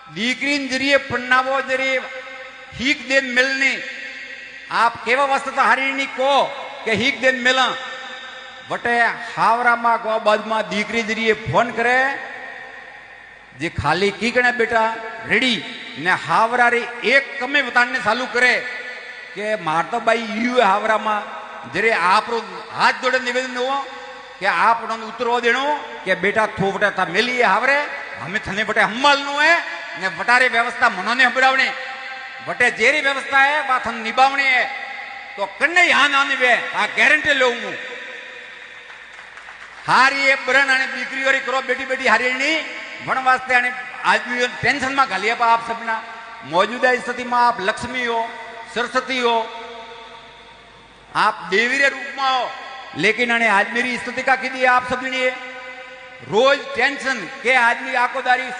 દીકરીને જરીએ ફન્નાવો જરીએ હીક દેન મિલની આપ કેવા વસ્તુ તો હારીની કો કે હીક દેન મિલા વટે હાવરામાં ગો બાદમાં દીકરી જરીએ ફોન કરે જે ખાલી કી ગણે બેટા રેડી ને હાવરા રે એક કમે વતાણને ચાલુ કરે કે મારતો બાઈ યુ હાવરામાં જરે આપણો હાથ જોડે નિવેદન દેવો કે આપણો ઉતરવો દેણો કે બેટા થોવટા તા મેલી હાવરે અમે થને બટે હમ્માલ નું હે ને વટારે વ્યવસ્થા મનોને હંભળાવણે વટે જેરી વ્યવસ્થા હે વાથન નિભાવણે હે તો કન્ને યા નાની વે આ ગેરંટી લઉં હું હારી એ બરન અને દીકરી વાળી કરો બેટી બેટી હારીની ભણ વાસ્તે અને આદમી ટેન્શન માં ઘાલી આપા આપ સબના मौजूदा स्थिति में आप लक्ष्मी हो सरस्वती हो आप देवी रे रूप में हो लेकिन अने आज मेरी स्थिति का की दी आप सभी ने रोज टेंशन के आदमी आको दारी